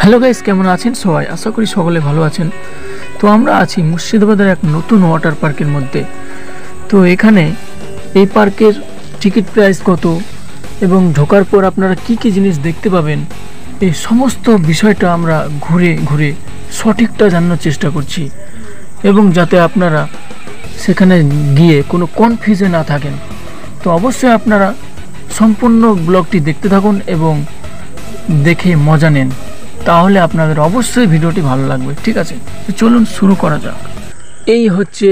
Hello guys, কেমন আছেন সবাই? আশা করি সকলে ভালো আছেন। তো আমরা আছি মুর্শিদাবাদের এক নতুন ওয়াটার পার্কের মধ্যে। তো এখানে এই পার্কের টিকিট প্রাইস কত এবং ঢোকার পর আপনারা কি কি জিনিস দেখতে পাবেন, এই সমস্ত বিষয়টা আমরা ঘুরে ঘুরে সঠিকটা জানার চেষ্টা করছি, এবং যাতে আপনারা সেখানে গিয়ে কোনো কনফিউজে না থাকেন। তো অবশ্যই আপনারা সম্পূর্ণ ব্লগটি দেখতে থাকুন এবং দেখে মজা নেন, তাহলে আপনাদের অবশ্যই ভিডিওটি ভালো লাগবে। ঠিক আছে, তো চলুন শুরু করা যাক। এই হচ্ছে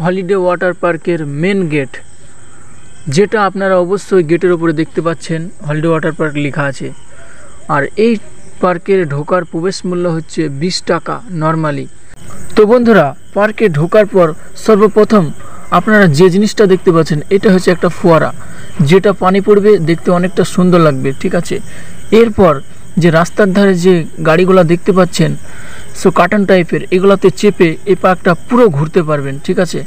হলিডে ওয়াটার পার্কের মেন গেট, যেটা আপনারা অবশ্যই গেটের উপরে দেখতে পাচ্ছেন হলিডে ওয়াটার পার্ক লেখা আছে। আর এই পার্কের ঢোকার প্রবেশ মূল্য হচ্ছে 20 টাকা নর্মালি। তো বন্ধুরা, পার্কে ঢোকার পর সর্বপ্রথম আপনারা যে জিনিসটা দেখতে পাচ্ছেন, এটা হচ্ছে একটা ফোয়ারা, যেটা পানি পড়বে, দেখতে অনেকটা সুন্দর লাগবে। ঠিক আছে, এরপর যে রাস্তার ধারে যে গাড়িগুলো দেখতে পাচ্ছেন, সো কার্টন টাইপের, এগুলাতে চেপে এই পার্কটা পুরো ঘুরতে পারবেন। ঠিক আছে,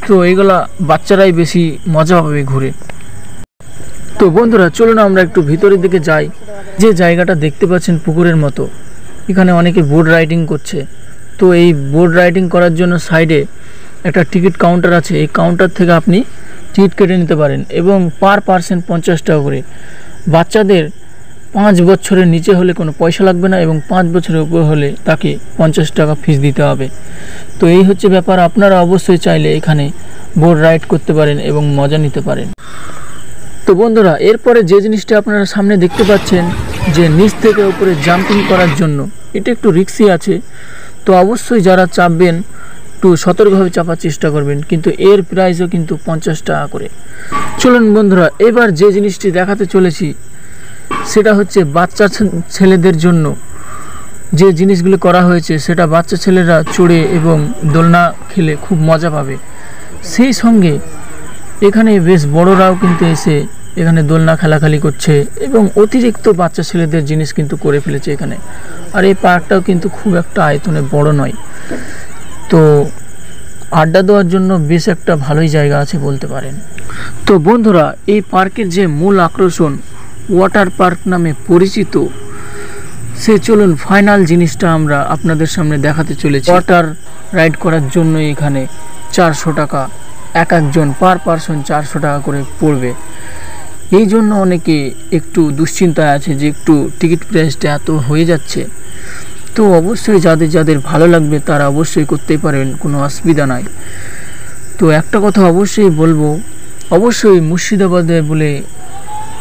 তো এগুলা বাচ্চারাই বেশি মজা পাবে ঘুরে। তো বন্ধুরা, চলুন আমরা একটু ভিতরের দিকে যাই। যে জায়গাটা দেখতে পাচ্ছেন পুকুরের মতো, এখানে অনেকে বোট রাইডিং করছে। তো এই বোট রাইডিং করার জন্য সাইডে একটা টিকিট কাউন্টার আছে, এই কাউন্টার থেকে আপনি টিকিট কেটে নিতে পারেন, এবং পার পার্সন 50 টাকা করে। বাচ্চাদের 5 বছরের নিচে হলে কোনো পয়সা লাগবে না, এবং 5 বছরের উপর হলে তাকে 50 টাকা ফিস দিতে হবে। তো এই হচ্ছে ব্যাপার। আপনারা অবশ্যই চাইলে এখানে বোট রাইড করতে পারেন এবং মজা নিতে পারেন। তো বন্ধুরা, এরপরে যে জিনিসটা আপনারা সামনে দেখতে পাচ্ছেন, যে নিচ থেকে উপরে জাম্পিং করার জন্য, এটা একটু রিস্কি আছে। তো অবশ্যই যারা চাপবেন একটু সতর্কভাবে চাপার চেষ্টা করবেন, কিন্তু এর প্রাইসও কিন্তু 50 টাকা করে। চলুন বন্ধুরা, এবার যে জিনিসটি দেখাতে চলেছি সেটা হচ্ছে বাচ্চা ছেলেদের জন্য যে জিনিসগুলো করা হয়েছে, সেটা বাচ্চা ছেলেরা চড়ে এবং দোলনা খেলে খুব মজা পাবে। সেই সঙ্গে এখানে বেশ বড়রাও কিন্তু এসে এখানে দোলনা খেলাখালি করছে, এবং অতিরিক্ত বাচ্চা ছেলেদের জিনিস কিন্তু করে ফেলেছে এখানে। আর এই পার্কটাও কিন্তু খুব একটা আয়তনে বড় নয়, তো আড্ডা দেওয়ার জন্য বেশ একটা ভালোই জায়গা আছে বলতে পারেন। তো বন্ধুরা, এই পার্কের যে মূল আকর্ষণ, ওয়াটার পার্ক নামে পরিচিত, সে চলুন ফাইনাল জিনিসটা আমরা আপনাদের সামনে দেখাতে চলেছি। ওয়াটার রাইড করার জন্য এখানে 400 টাকা, এক একজন পার পার্সন 400 টাকা করে পড়বে। এই জন্য অনেকে একটু দুশ্চিন্তায় আছে যে একটু টিকিট প্রাইসটা এত হয়ে যাচ্ছে। তো অবশ্যই যাদের যাদের ভালো লাগবে তারা অবশ্যই করতেই পারেন, কোনো অসুবিধা নাই। তো একটা কথা অবশ্যই বলবো, অবশ্যই মুর্শিদাবাদে বলে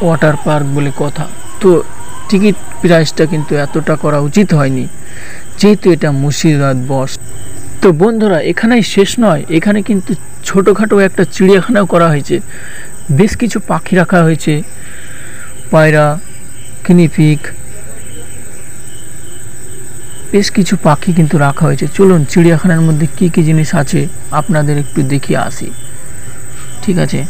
ওয়াটার পার্ক বলে কথা, তো টিকিট প্রাইসটা কিন্তু এতটা করা উচিত হয়নি, যেহেতু এটা মুর্শিদাবাদ বস। তো বন্ধুরা, এখানেই শেষ নয়, এখানে কিন্তু ছোটোখাটো একটা চিড়িয়াখানাও করা হয়েছে। বেশ কিছু পাখি রাখা হয়েছে, পায়রা, কিনিপিগ, বেশ কিছু পাখি কিন্তু রাখা হয়েছে। চলুন চিড়িয়াখানার মধ্যে কি কি জিনিস আছে আপনাদের একটু দেখিয়ে আসি। ঠিক আছে।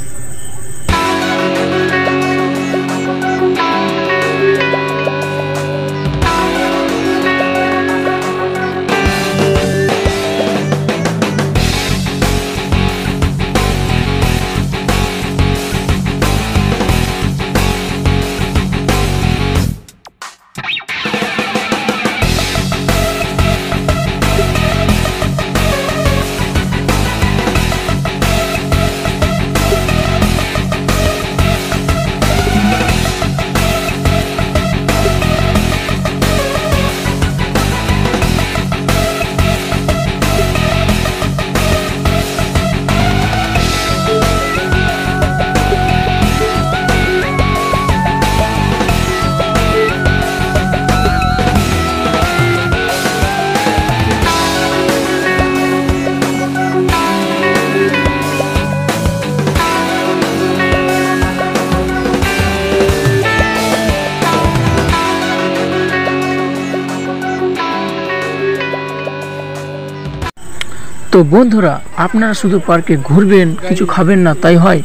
তো বন্ধুরা, আপনারা শুধু পার্কে ঘুরবেন, কিছু খাবেন না তাই হয়?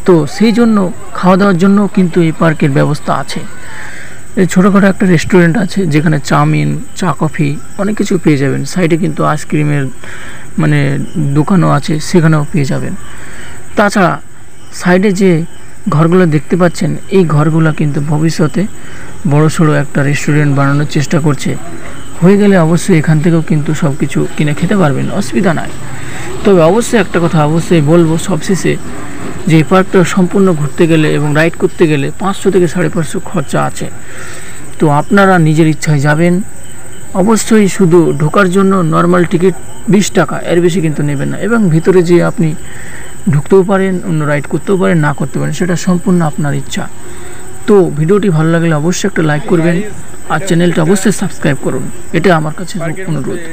তো সেই জন্য খাওয়া দাওয়ার জন্য কিন্তু এই পার্কের ব্যবস্থা আছে। এই ছোটোখাটো একটা রেস্টুরেন্ট আছে, যেখানে চাউমিন, চা, কফি অনেক কিছু পেয়ে যাবেন। সাইডে কিন্তু আইসক্রিমের দোকানও আছে, সেখানেও পেয়ে যাবেন। তাছাড়া সাইডে যে ঘরগুলো দেখতে পাচ্ছেন, এই ঘরগুলো কিন্তু ভবিষ্যতে বড়সড় একটা রেস্টুরেন্ট বানানোর চেষ্টা করছে। হয়ে গেলে অবশ্যই এখান থেকেও কিন্তু সব কিছু কিনে খেতে পারবেন, অসুবিধা নাই। তবে অবশ্যই একটা কথা অবশ্যই বলবো সবশেষে, যে এই পার্কটা সম্পূর্ণ ঘুরতে গেলে এবং রাইড করতে গেলে 500 থেকে 550 খরচা আছে। তো আপনারা নিজের ইচ্ছায় যাবেন। অবশ্যই শুধু ঢোকার জন্য নর্মাল টিকিট 20 টাকা, এর বেশি কিন্তু নেবেন না। এবং ভিতরে যেয়ে আপনি ঢুকতেও পারেন, অন্য রাইড করতেও পারেন, না করতে পারেন, সেটা সম্পূর্ণ আপনার ইচ্ছা। তো ভিডিওটি ভালো লাগলে অবশ্যই একটা লাইক করবেন আর চ্যানেলটা অবশ্যই সাবস্ক্রাইব করুন, এটা আমার কাছে অনুরোধ।